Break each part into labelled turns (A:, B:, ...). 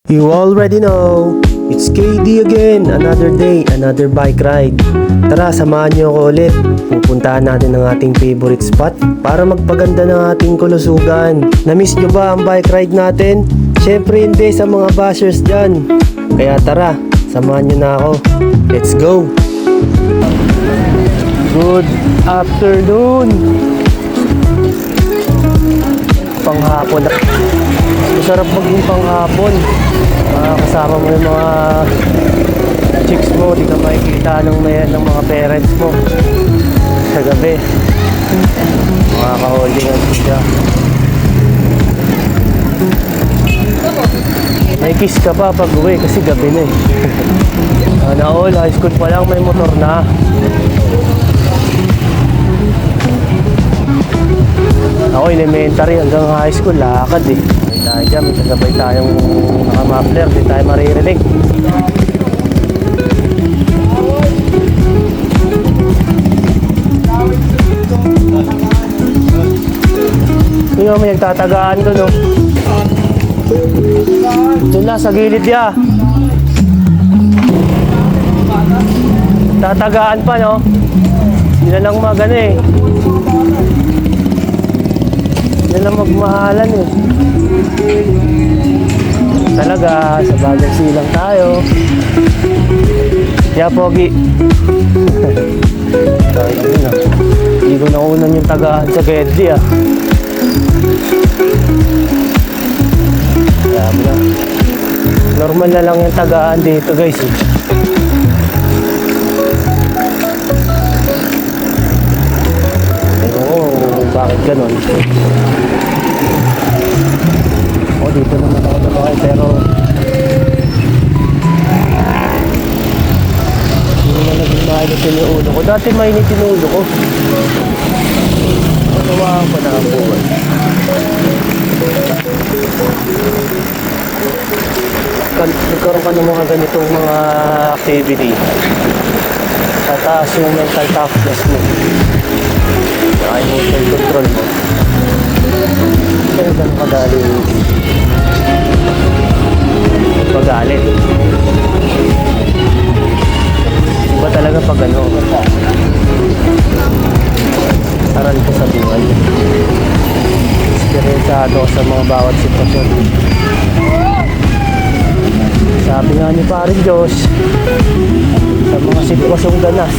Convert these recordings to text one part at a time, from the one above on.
A: You already know, it's KD again, another day, another bike ride. Tara, samahan niyo ako ulit. Pupuntahan natin ang ating favorite spot para magpaganda ng ating kulusugan. Na-miss nyo ba ang bike ride natin? Syempre hindi sa mga bashers dyan. Kaya tara, samahan nyo na ako. Let's go! Good afternoon! Panghapon na. Masarap maging panghapon. Kasama mo yung mga chicks mo, di ka makikita ng mga parents mo sa gabi. Makaka-holding hands siya. May kiss ka pa pag uwi kasi gabi na eh. Sana all, high school pa lang may motor na. Ako elementary hanggang high school, lakad eh. May tayo dyan, may kasabay tayong naka-muffler, di tayo maririnig. Yung may nagtatagaan doon, no? Doon na, sa gilid ya. Tatagaan pa, no? Hindi na lang magano eh. Hindi na lang magmahalan eh. Talaga, sa bagay silang tayo. Kaya pogi. Hindi ko nakunan yung tagaan sa Gedli ah. Alam na. Normal na lang yung tagaan dito guys eh. Bakit ganon? Dito naman ako nabakay pero hindi naman naging mainit yung ulo ko. Dati mainit yung ulo ko. Matawaan ko na ang buwan. Nagkaroon ka ng mga ganitong mga activity. Tataas yung mental toughness mo. Saka yung emotional control mo. Kaya ganun kadali pagalit. Iba talaga pag ano, aral ko sa buhay. Eksperyensado ko sa mga bawat sitwasyon. Sabi nga ni Paring Diyos, sa mga sitwasyong ganas,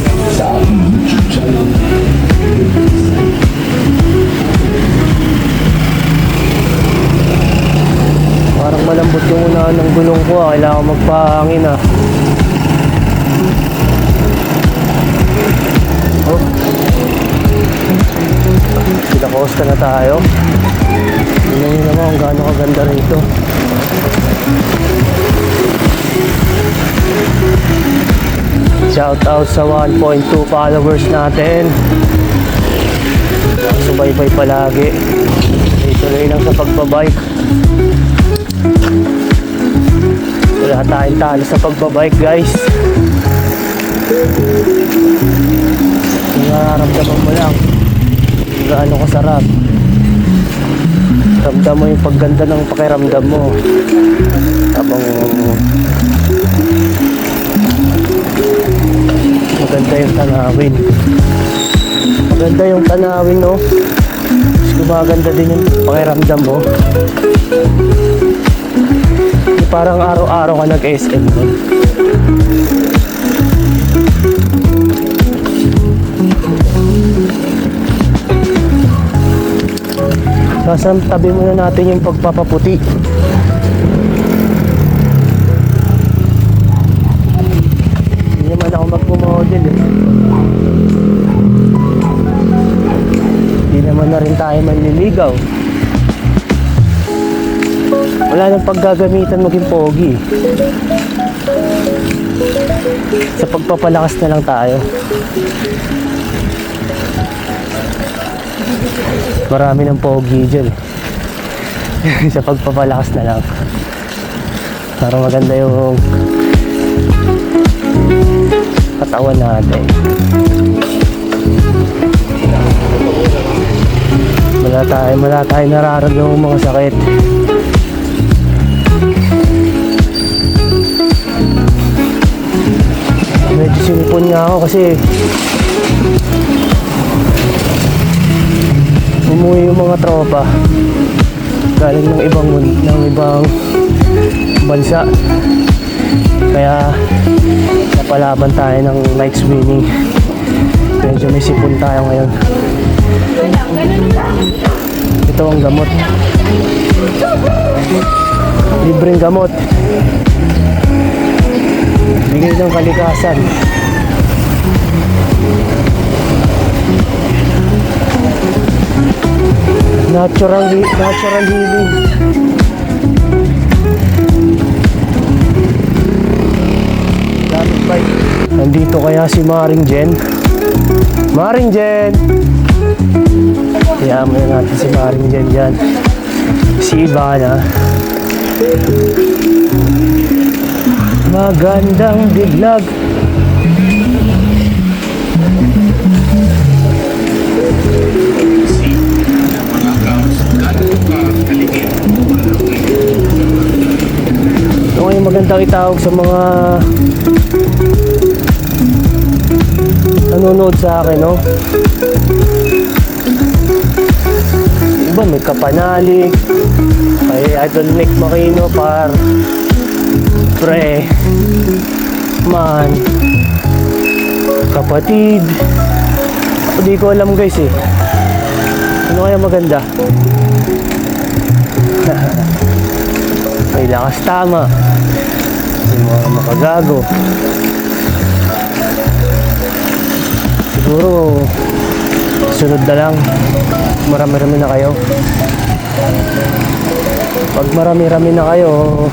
A: parang malambot yung unahan ng gulong ko ah. Kailangan magpahangin ah. Oh. Pinakosta na tayo. Tingnan nyo naman kung gaano kaganda rito. Shout out sa 1.2 followers natin. Subaybay palagi. Tuloy lang sa pagbabike. Wala tayong talo sa pagbabike guys. Nararamdaman mo lang gaano kasarap. Ramdam mo yung pagganda ng pakiramdam mo habang maganda yung tanawin. Maganda yung tanawin, no? Gumaganda din yung pakiramdam mo. Parang araw-araw ka nag-SM mo. Sasantabi muna natin yung pagpapaputi. Hindi naman ako magpumodel eh. Hindi naman na rin tayo manliligaw. Wala nang paggagamitan maging pogi. Sa pagpapalakas na lang tayo. Marami ng pogi dyan. Sa pagpapalakas na lang. Para maganda yung katawan natin. Wala tayo nararamdaman mga sakit. Sinipon nga ako kasi umuwi yung mga tropa galing ng ibang bansa, kaya napalaban tayo ng night swimming. Medyo may sipon tayo ngayon. Ito ang gamot, libreng gamot, bigay ng kalikasan. Natural healing. Dapat ba? Nandito kaya si Maring Jen? Maring Jen! Kaya mo natin si Maring Jen dyan. Si Ivana. Magandang biglag. Ito ngayon magandang itawag sa mga nanonood sa akin, no? Iba may kapanalig, kay Idol Nick Makino, par pre man, kapatid. Hindi ko alam guys eh. Ano kaya maganda? May lakas tama, may mga makagago. Siguro sunod na lang, marami-rami na kayo. Pag marami-rami na kayo,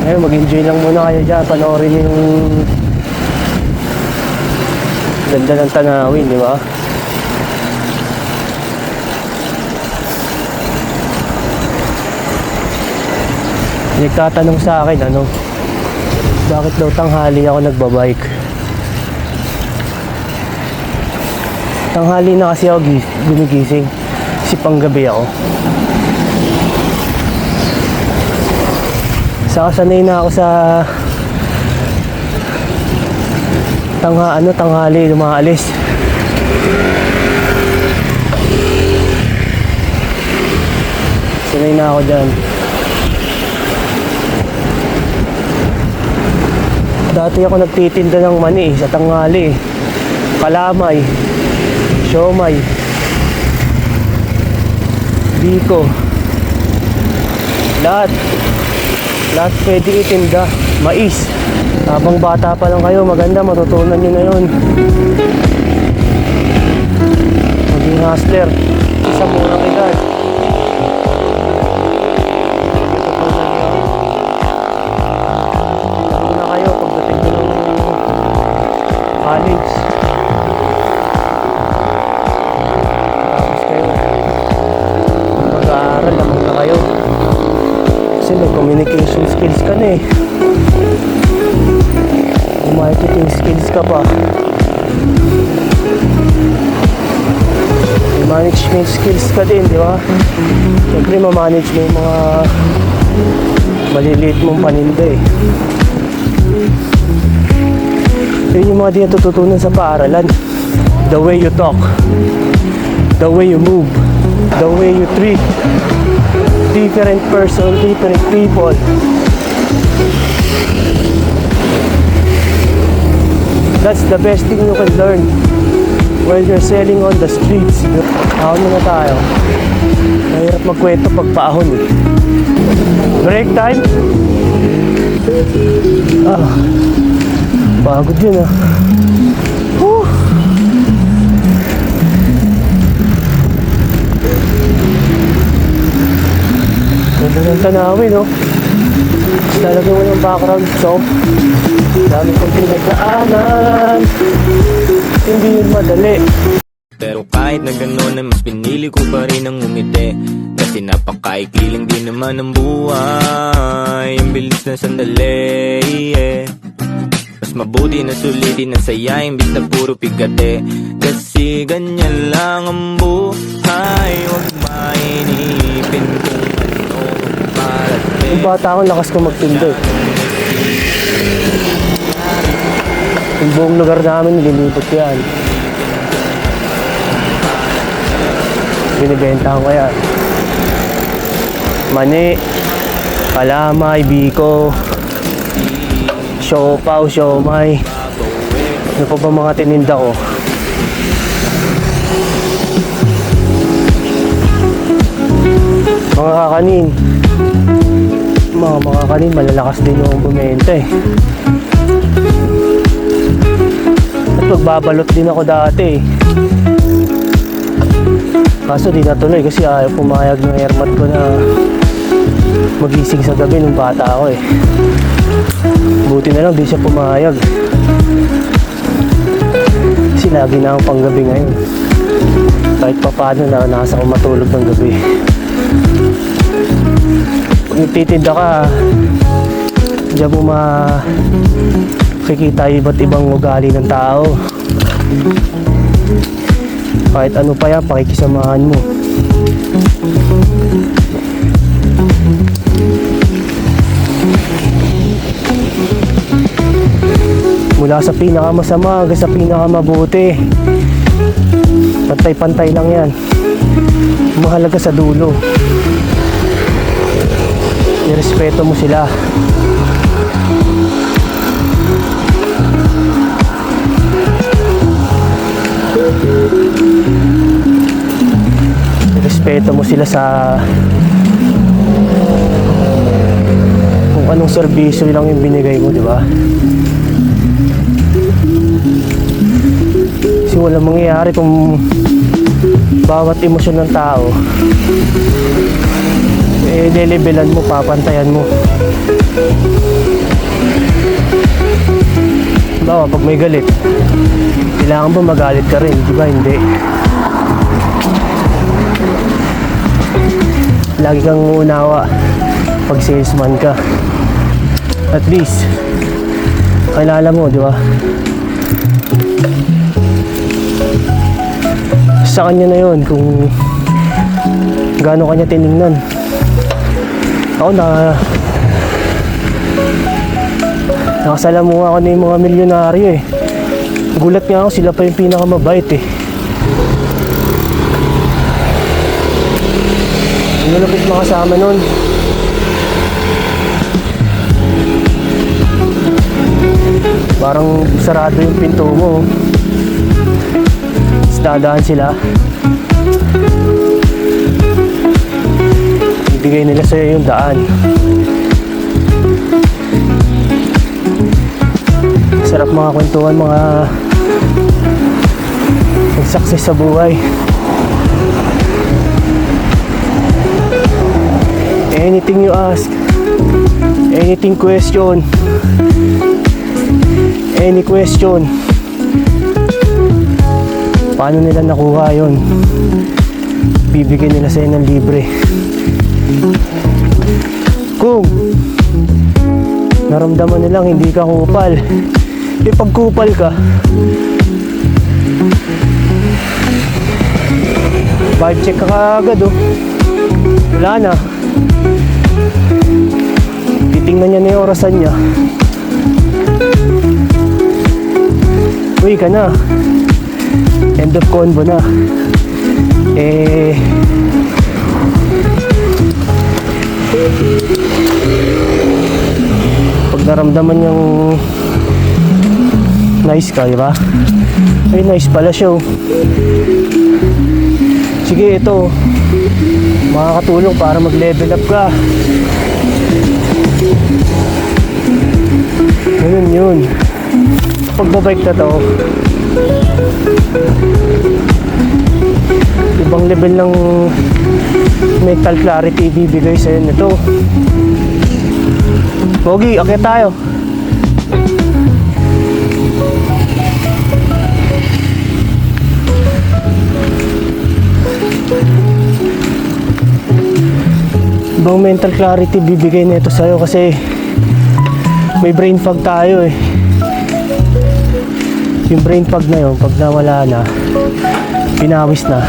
A: ayun, mag-enjoy lang muna kayo dyan. Panoorin yung ganda ng tanawin, di ba? Nagtatanong sa akin, bakit daw tanghali ako nagbabike? Tanghali na kasi ako gumigising. Kasi panggabi ako. Saka sanay na ako sa tanghali lumaalis. Sanay na ako dyan. Dati ako nagtitinda ng mani sa tanghali. Kalamay, siomay, biko, lahat pwede itinda. Mais, habang bata pa lang kayo, maganda, matutunan nyo na yun. Maging hustler sa murang edad. Matutunan na kayo pagdating nyo ng college. Tapos kayo mag-aaral naman na kayo. Kasi may communication skills ka na eh. May marketing skills ka pa. May management skills ka din, di ba? Siyempre ma-manage mo yung mga maliliit mong paninda eh. Yun yung mga di natututunan sa paaralan. The way you talk, the way you move, the way you treat different person, different people. That's the best thing you can learn while you're selling on the streets. Ahon muna tayo. Mahirap magkwento pag paahon eh. Break time? Pagod yun ah. Whew. Ganda ng tanawin, no? Lalagyan mo ng background song. Dami kong pinagdaanan. Hindi yun madali.
B: Pero kahit na gano'n ay mas pinili ko pa rin ang umiti. Kasi napakaikli lang din naman ang buhay. Ang bilis na sandali, yeah. Mas mabuti na sulitin ang saya imbis na puro pigate. Kasi ganyan lang ang buhay. Huwag mainipin kung ano marating.
A: Yung bata ako, lakas ko magtinda eh. Yung buong lugar namin, nililibot ko yan. Binibentahan ko yan. Mani, kalamay, biko, siopaw, siomay. Ano pa ba mga tininda ko? Mga kakanin. Mga kanin, malalakas din yung bumenta eh. At magbabalot din ako dati eh. Kaso di natuloy kasi ayaw pumayag ng airmat ko na magising sa gabi nung bata ako eh. Buti na lang di siya pumayag. Kasi lagi na akong panggabi ngayon. Kahit pa paano na nasa akong matulog ng gabi. Pag nagtitinda ka, diyan mo makikita iba't ibang ugali ng tao. Kahit ano pa yan, pakikisamahan mo. Mula sa pinakamasama hanggang sa pinakamabuti, pantay-pantay lang yan. Mahalaga sa dulo, irespeto mo sila. Respeto mo sila sa kung anong serbisyo lang yung binigay mo, di ba? Kasi walang mangyayari kung bawat emosyon ng tao lelebelan mo, papantayan mo. Bawa pag may galit, kailangan ba magalit ka rin, di ba? Hindi. Lagi kang unawa pag salesman ka. At least kilala mo, di ba? Sa kanya na yun kung gaano kanya tiningnan. Ako nakasalamuha ako na yung mga milyonaryo eh. Gulat nga ako, sila pa yung pinakamabait eh. Nalapit makasama nun. Parang sarado yung pinto mo. Dadaan sila. Ibigay nila sa'yo yung daan. Sarap mga kwentuhan, mga success sa buhay. Anything you ask, anything question, any question, paano nila nakuha yun? Bibigyan nila sa'yo ng libre. Kung naramdaman nilang hindi ka kupal, pagkupal ka, vibe check ka kaagad oh. Wala na. Titingnan niya na yung orasan niya. Uy ka na. End of convo na. Pag naramdaman niyang nice ka, diba? Ay, nice pala siya oh. Sige, ito makakatulong para mag-level up ka. Ganun yun. Pagbabike na to, ibang level ng mental clarity ibibigay sa'yo nito. Pogi, akyat tayo. Ibang mental clarity bibigay nito sa'yo kasi may brain fog tayo eh. Yung brain fog na yun, pag nawala na, pinawis na,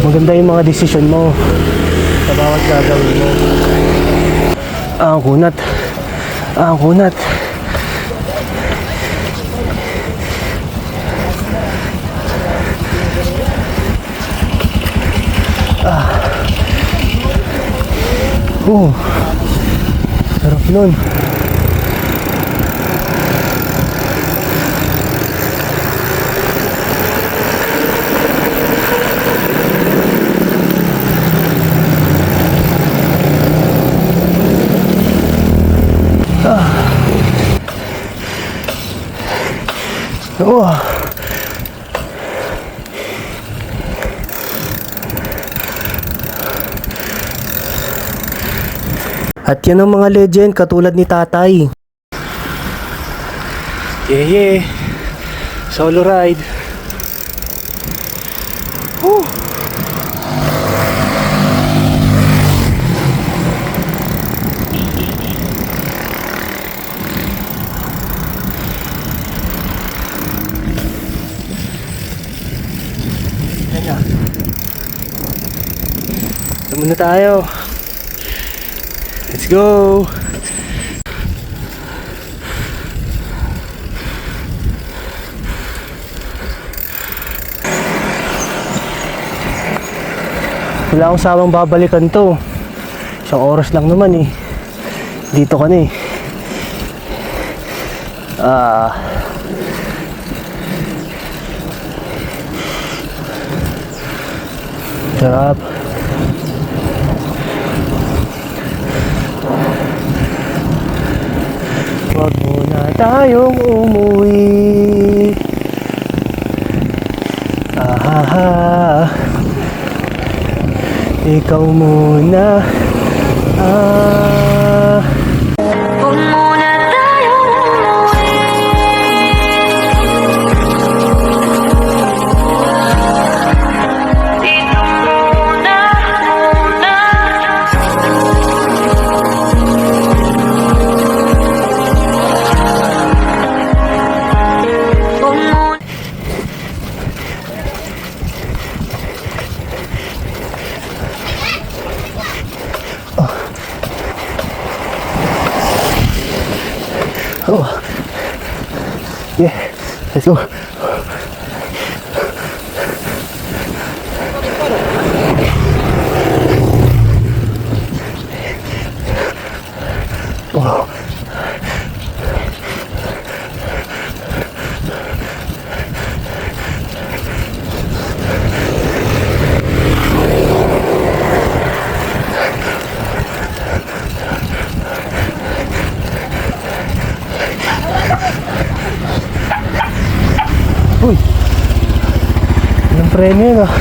A: maganda yung mga desisyon mo sa bawat gagawin mo. Ang kunat, Ang kunat. Sarap nun. At yan ang mga legend katulad ni Tatay. Yeah. Solo ride. Woo. Yan na. Ito muna tayo. Let's go! Wala akong sawang babalikan to. Isang oras lang naman eh. Dito ka na eh. Sarap. Huwag muna tayong umuwi. Ikaw muna.
C: Huwag muna tayong umuwi. Dito muna. Huwag muna.
A: Oh. Yeah. Let's go. Oh. Uy, anong premyo yun ah?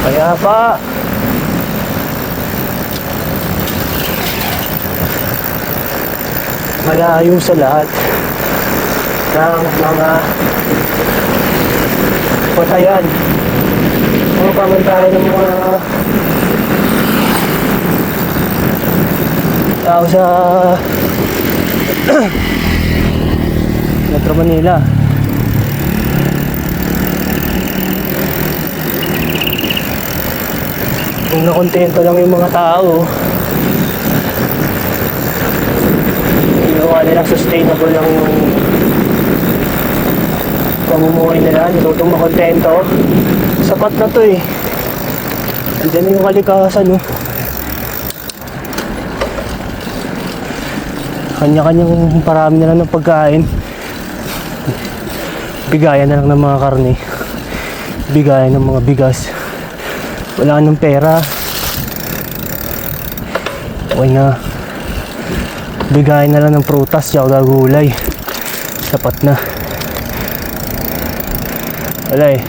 A: Kaya pa malayo sa lahat ng mga patayan o pamantayan ng mga tao sa Metro Manila. Kung nakontento lang yung mga tao, ginawa nilang sustainable lang yung pamumuhay nila, nilutong makontento, sapat na to eh. Andiyan na yung kalikasan, no? Kanya-kanyang parami na lang ng pagkain. Bigayan na lang ng mga karne, bigayan ng mga bigas. Wala nang pera. Okay na. Bigayan na lang ng prutas tsaka gulay. Sapat na. Wala eh.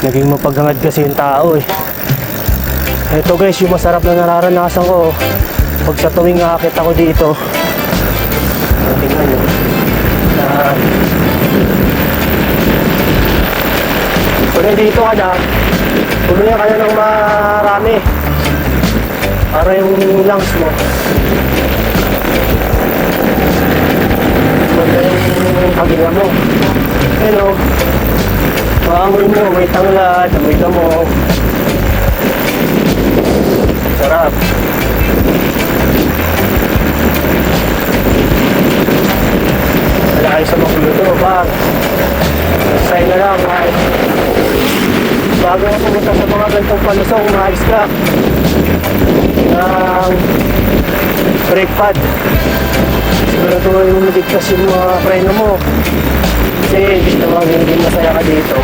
A: Naging mapaghangad kasi yung tao eh. Ito guys, yung masarap na nararanasan ko pag sa tuwing aakit ako dito. Tingnan nyo. Kung nandito ka na, pumili ka na ng marami para yung lungs mo maganda yung paghinga mo. Pero maamoy mo, may tanglad, may damo. Sarap. Wala kayo sa magluto, par. Say na lang, kahit bago ka pumunta sa mga gantong palusong, maayos ka ng brake pad. Sigurado yung maligtas yung mga preno mo. Kasi hindi naman hindi masaya ka dito.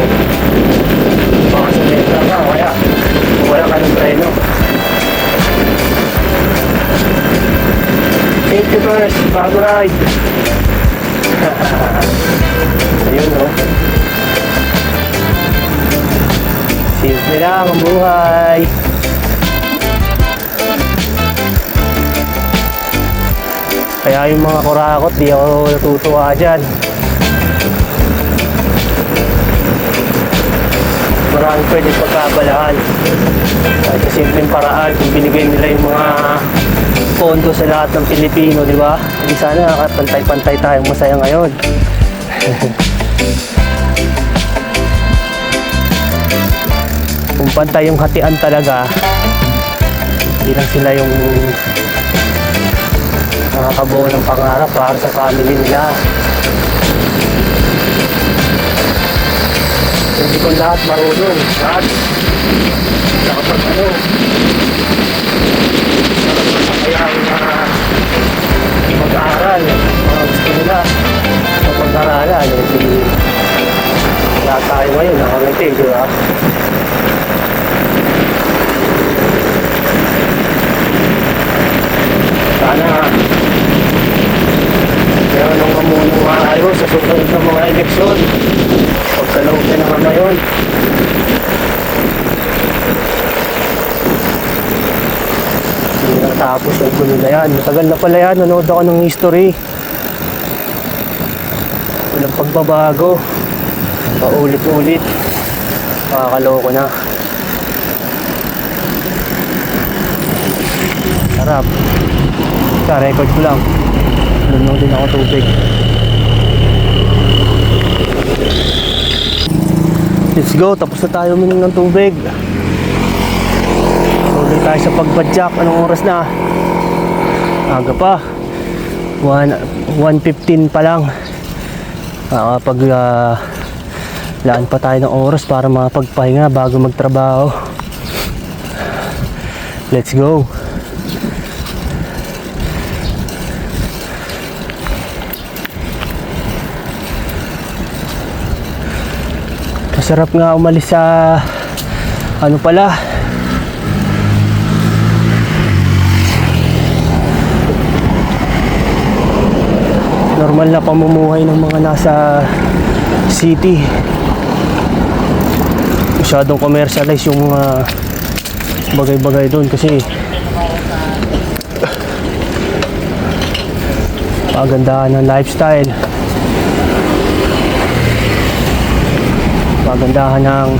A: Baka sa letra ka, kaya wala ka ng preno. Safety first, bago ride. Ayun no. Simple lang ang buhay. Kaya yung mga kurakot, di ako natutuwa dyan. Maraming pwede pagkabalaan. Kahit sa simpleng paraan, kung binigay nila yung mga pondo sa lahat ng Pilipino, di ba? Hindi sana pantay-pantay tayong masaya ngayon. Kung pantay yung hatian talaga, hindi lang sila yung nakakabuo ng pangarap para sa family nila. Hindi ko lahat marunong. Lahat. Nakapag ano. Kaya mag-aaral. Mga gusto nila. Pag-aaralan. Hindi lahat tayo ngayon. Nakangiti, di ba? Sana kaya nang mamunong ayaw sa susunod ng mga eleksyon. Pagkalawag na naman ngayon. Hindi natapos ang gulo na yan. Matagal na pala yan. Nanood ako ng history. Walang pagbabago. Paulit-ulit. Makakaloko na. Sarap. Record ko lang. Lumaw din ako tubig. Let's go. Tapos na tayo uminom ng tubig. Tuloy tayo sa pagbadyak. Anong oras na? Aga pa. 1:15 pa lang. Laan pa tayo ng oras para makapagpahinga bago magtrabaho. Let's go. Masarap nga umalis sa ano pala, normal na pamumuhay ng mga nasa city. Masyadong commercialize yung mga bagay-bagay doon kasi pagandahan ng lifestyle, pagandahan ng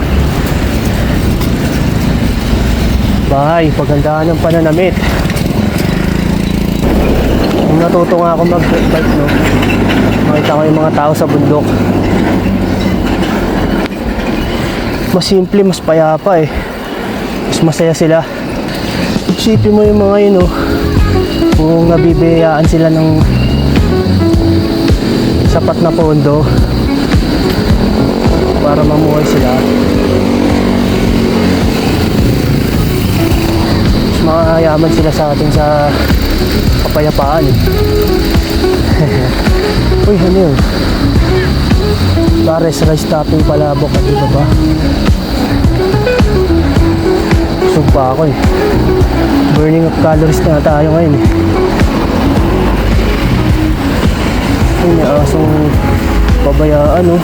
A: bahay, pagandahan ng pananamit. Nung natuto nga ako mag-bike, no, makita ko yung mga tao sa bundok, mas simple, mas payapa eh, mas masaya sila. Isipin mo yung mga yun, no, kung nabibiyayaan sila ng sapat na pondo para mamuhay sila, mas mayaman sila sa atin sa kapayapaan. Uy, ano yun? Bares rice topping palabok at iba ba? Busog pa ako eh. Burning of calories na tayo ngayon eh. Ay, asong pabayaan oh.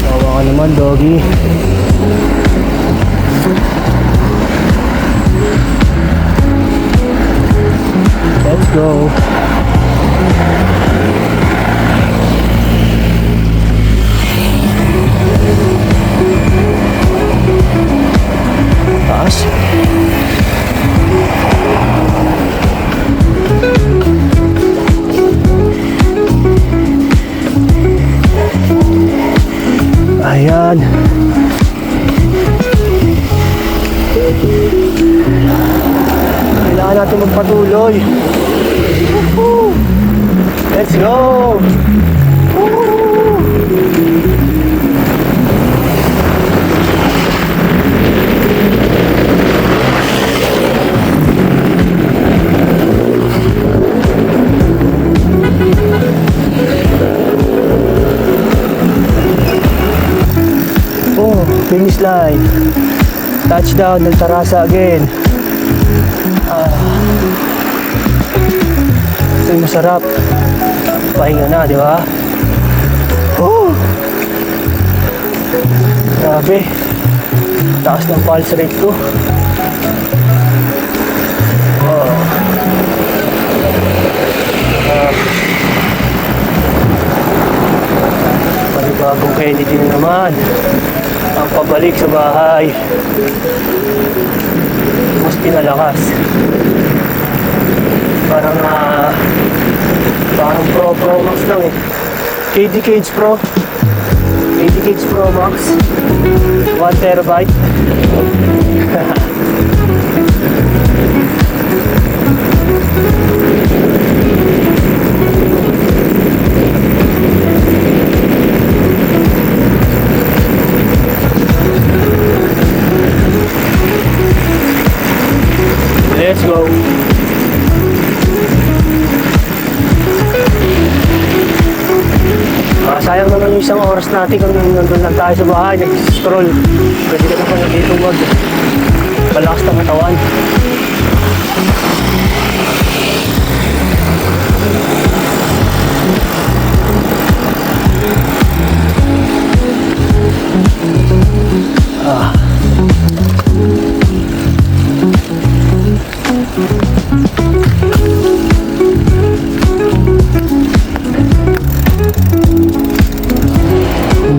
A: Kawa ka naman, doggy. go. Taas. Ayan. Kailangan natin magpatuloy. Woohoo! Let's go! Woohoo! Oh, finish line. Touchdown ng Tarasa again. Ito'y masarap. Pahinga na, di ba? Oh! Grabe. Taas ng pulse rate ko. Oh. Panibagong Kennedy na naman. Ang pabalik sa bahay. Mas pinalakas. Parang Pro Max lang eh. KD Cage Pro Max 1 terabyte. Let's go. Sayang naman yung isang oras natin kung nandun lang tayo sa bahay, nag-scroll. Pwede ka naman dito malakas ng katawan.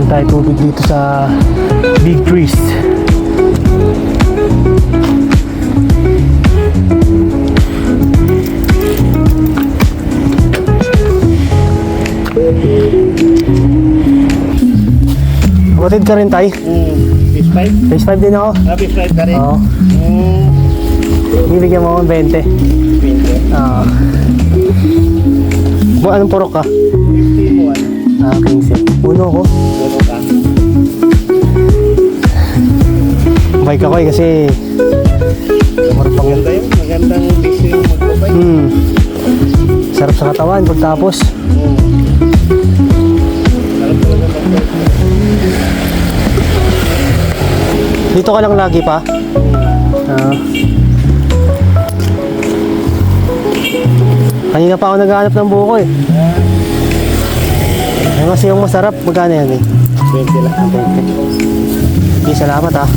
A: Tayo tubig dito sa Big Trees. Kapatid ka rin tayo?
D: Fish pipe?
A: Phase 5 din ako.
D: Fish pipe ka rin?
A: Oo. Bibigyan mo ako ng 20.
D: 20.
A: Oo. Anong purok ka?
D: 51.
A: 15. Uno ko.
D: Puro ka.
A: Bike ako eh kasi marupang
D: Maganda yun. Magandang fish yung magbabay.
A: sarap sa katawan pagtapos.
D: Sarap talaga magbabay.
A: Dito ka lang lagi pa? Kanina pa ako naghahanap ng buko eh. Ay, kasi yung masarap, magkano yan eh?
D: 20 lang.
A: 20. Salamat ah.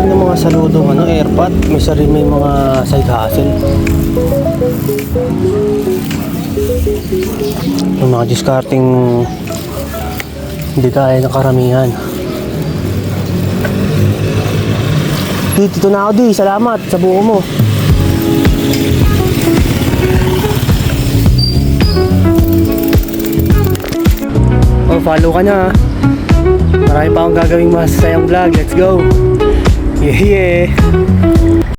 A: Yung mga saludong airpot, may mga side hustle. Yung mga discarding hindi kaya ng karamihan. Dito na ako di, salamat sa buko mo. Oh, follow ka na. Marami pa akong gagawing masasayang vlog. Let's go. Yeah.